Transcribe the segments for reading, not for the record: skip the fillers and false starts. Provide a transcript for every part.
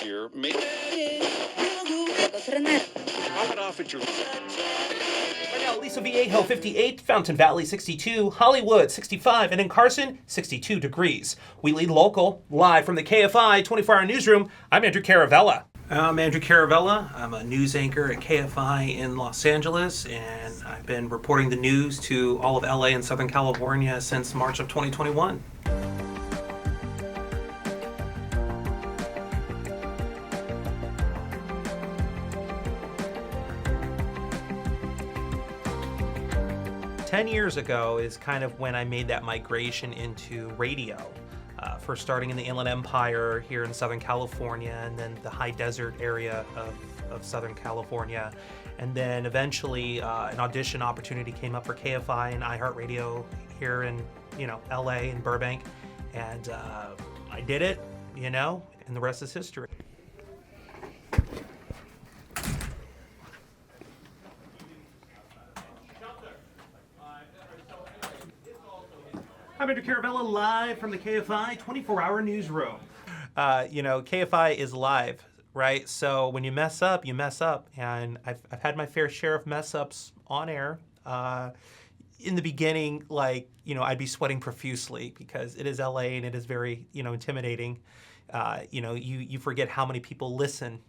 year. Make Drop it off at your... Right now, Lisa Viejo, 58, Fountain Valley, 62, Hollywood, 65, and in Carson, 62 degrees. We lead local, live from the KFI 24-hour newsroom. I'm Andrew Caravella. I'm Andrew Caravella. I'm a news anchor at KFI in Los Angeles, and I've been reporting the news to all of LA and Southern California since March of 2021. Ten years ago is kind of when I made that migration into radio. First starting in the Inland Empire here in Southern California, and then the high desert area of Southern California. And then eventually an audition opportunity came up for KFI and iHeartRadio here in, LA and Burbank. And I did it, and the rest is history. I'm Andrew Caravella, live from the KFI 24-hour newsroom. KFI is live, right? So when you mess up, you mess up. And I've had my fair share of mess ups on air. In the beginning, I'd be sweating profusely because it is LA and it is very, intimidating. You forget how many people listen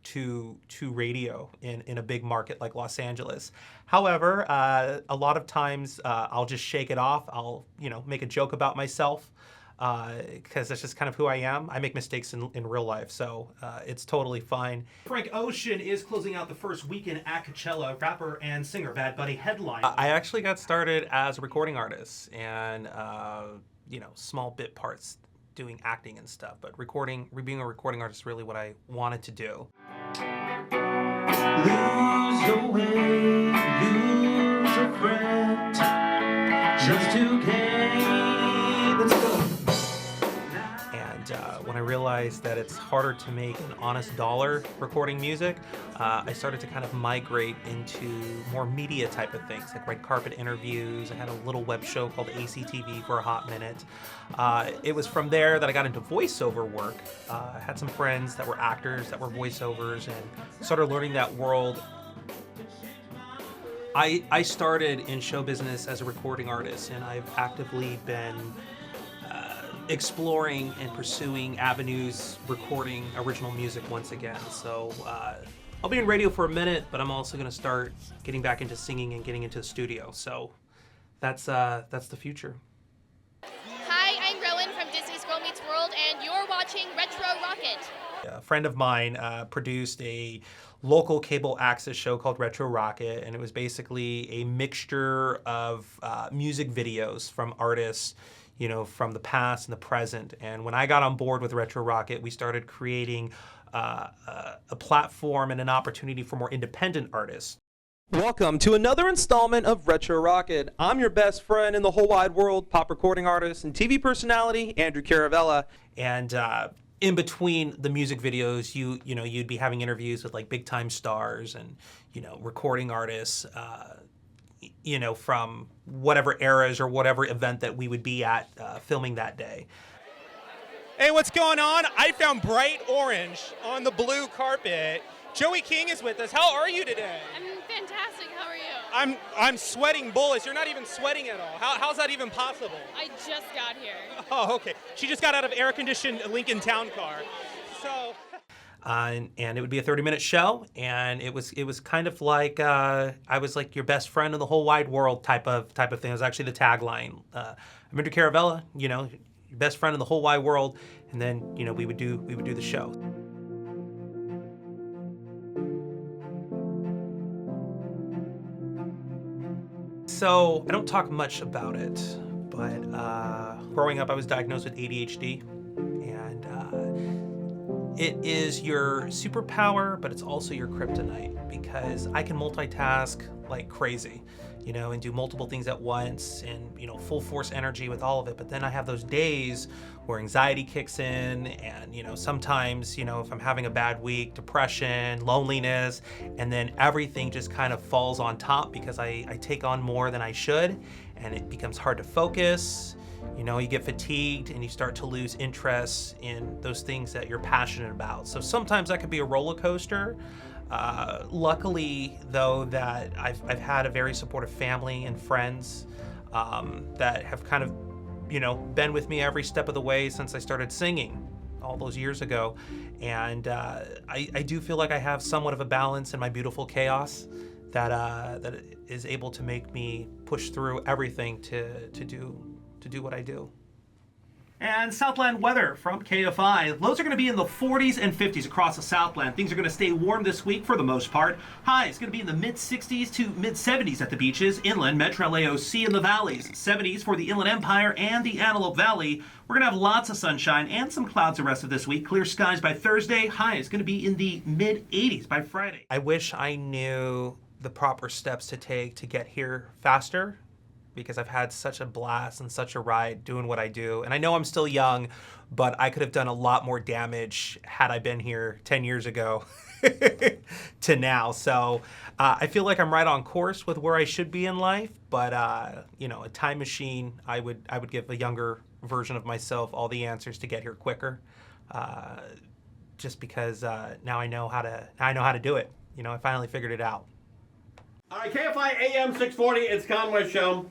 to radio in a big market like Los Angeles. However, a lot of times I'll just shake it off. I'll make a joke about myself because that's just kind of who I am. I make mistakes in real life, so it's totally fine. Frank Ocean is closing out the first weekend at Coachella. Rapper and singer Bad Buddy headline. I actually got started as a recording artist and small bit parts, doing acting and stuff, but being a recording artist is really what I wanted to do. Lose your way, lose a friend, just to gain. Let's go. And when I realized that it's harder to make an honest dollar recording music, I started to kind of migrate into more media type of things, like red carpet interviews. I had a little web show called ACTV for a hot minute. It was from there that I got into voiceover work. I had some friends that were actors, that were voiceovers, and started learning that world. I started in show business as a recording artist, and I've actively been exploring and pursuing avenues, recording original music once again. So I'll be in radio for a minute, but I'm also going to start getting back into singing and getting into the studio. So that's the future. Hi, I'm Rowan from Disney's Girl Meets World, and you're watching Retro Rocket. A friend of mine produced a local cable access show called Retro Rocket, and it was basically a mixture of music videos from artists from the past and the present. And when I got on board with Retro Rocket, we started creating a platform and an opportunity for more independent artists. Welcome to another installment of Retro Rocket. I'm your best friend in the whole wide world, pop recording artist and TV personality, Andrew Caravella. And in between the music videos, you'd be having interviews with big time stars and recording artists. From whatever eras or whatever event that we would be at filming that day. Hey, what's going on? I found bright orange on the blue carpet. Joey King is with us. How are you today? I'm fantastic. How are you? I'm sweating bullets. You're not even sweating at all. How's that even possible? I just got here. Oh, okay. She just got out of air-conditioned Lincoln Town Car. So... And it would be a 30-minute show, and it was kind of like I was like your best friend in the whole wide world type of thing. It was actually the tagline. I'm Andrew Caravella, your best friend in the whole wide world, and then we would do the show. So I don't talk much about it, but growing up I was diagnosed with ADHD, and it is your superpower, but it's also your kryptonite because I can multitask like crazy, and do multiple things at once and, full force energy with all of it. But then I have those days where anxiety kicks in and, sometimes, if I'm having a bad week, depression, loneliness, and then everything just kind of falls on top because I take on more than I should, and it becomes hard to focus. You know, you get fatigued and you start to lose interest in those things that you're passionate about. So sometimes that could be a roller coaster. Luckily, though, that I've had a very supportive family and friends that have kind of, you know, been with me every step of the way since I started singing all those years ago. And I do feel like I have somewhat of a balance in my beautiful chaos that is able to make me push through everything to do what I do. And Southland weather from KFI. Lows are going to be in the 40s and 50s across the Southland. Things are going to stay warm this week for the most part. Highs going to be in the mid-60s to mid-70s at the beaches, inland, Metro AOC in the valleys. 70s for the Inland Empire and the Antelope Valley. We're going to have lots of sunshine and some clouds the rest of this week. Clear skies by Thursday. Highs going to be in the mid-80s by Friday. I wish I knew the proper steps to take to get here faster, because I've had such a blast and such a ride doing what I do. And I know I'm still young, but I could have done a lot more damage had I been here 10 years ago to now. So I feel like I'm right on course with where I should be in life, but you know, a time machine, I would give a younger version of myself all the answers to get here quicker, just because now I know how to do it. You know, I finally figured it out. All right, KFI AM 640, it's Conway Show.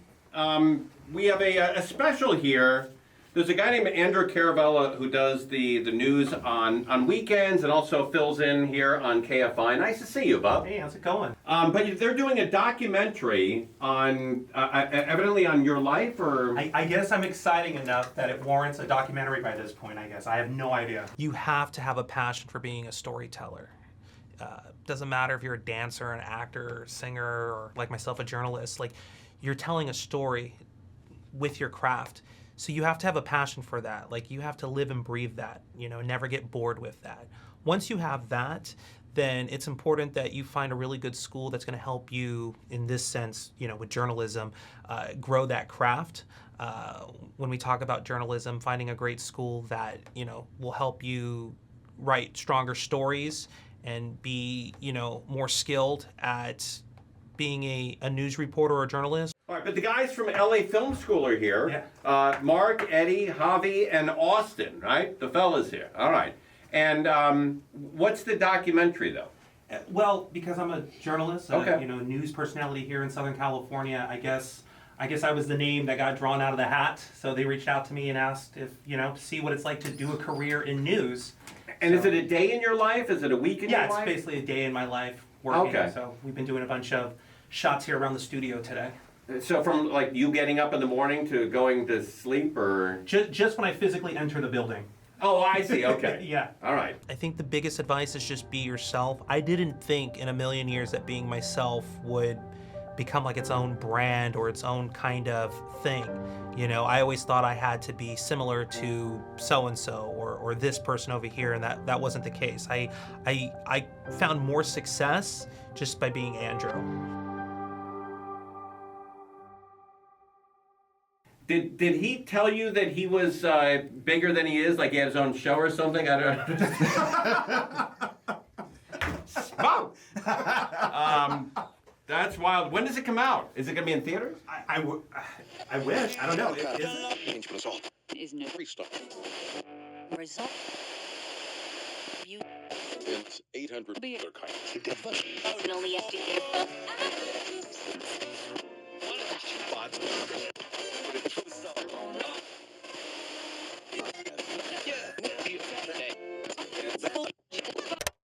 We have a special here. There's a guy named Andrew Caravella who does the news on weekends and also fills in here on KFI. Nice to see you, Bob. Hey, how's it going? But they're doing a documentary on, evidently on your life, or? I guess I'm exciting enough that it warrants a documentary by this point, I guess. I have no idea. You have to have a passion for being a storyteller. Doesn't matter if you're a dancer, an actor, singer, or like myself, a journalist. Like, you're telling a story with your craft. So you have to have a passion for that. Like, you have to live and breathe that, you know, never get bored with that. Once you have that, then it's important that you find a really good school that's going to help you in this sense, you know, with journalism, grow that craft. When we talk about journalism, finding a great school that, you know, will help you write stronger stories and be, you know, more skilled at being a news reporter or a journalist. All right, but the guys from LA Film School are here. Yeah. Mark, Eddie, Javi, and Austin, right? The fellas here. All right. And what's the documentary, though? Well, because I'm a journalist, Okay. you know, news personality here in Southern California, I guess I was the name that got drawn out of the hat. So they reached out to me and asked if, you know, to see what it's like to do a career in news. And is it a day in your life? Is it a week in your life? Yeah, it's basically a day in my life working. Okay. So we've been doing a bunch of shots here around the studio today. So from like you getting up in the morning to going to sleep, or? Just when I physically enter the building. Oh, I see. Okay. Yeah. All right. I think the biggest advice is just be yourself. I didn't think in a million years that being myself would become like its own brand or its own kind of thing. You know, I always thought I had to be similar to so-and-so or this person over here, and that wasn't the case. I found more success just by being Andrew. Did he tell you that he was bigger than he is, like he had his own show or something? I don't know. That's wild. When does it come out? Is it going to be in theaters? I wish. I don't know. Is it? Result. Is no Restart. result. You It's 800 Be- other kinds. can only have to get But it was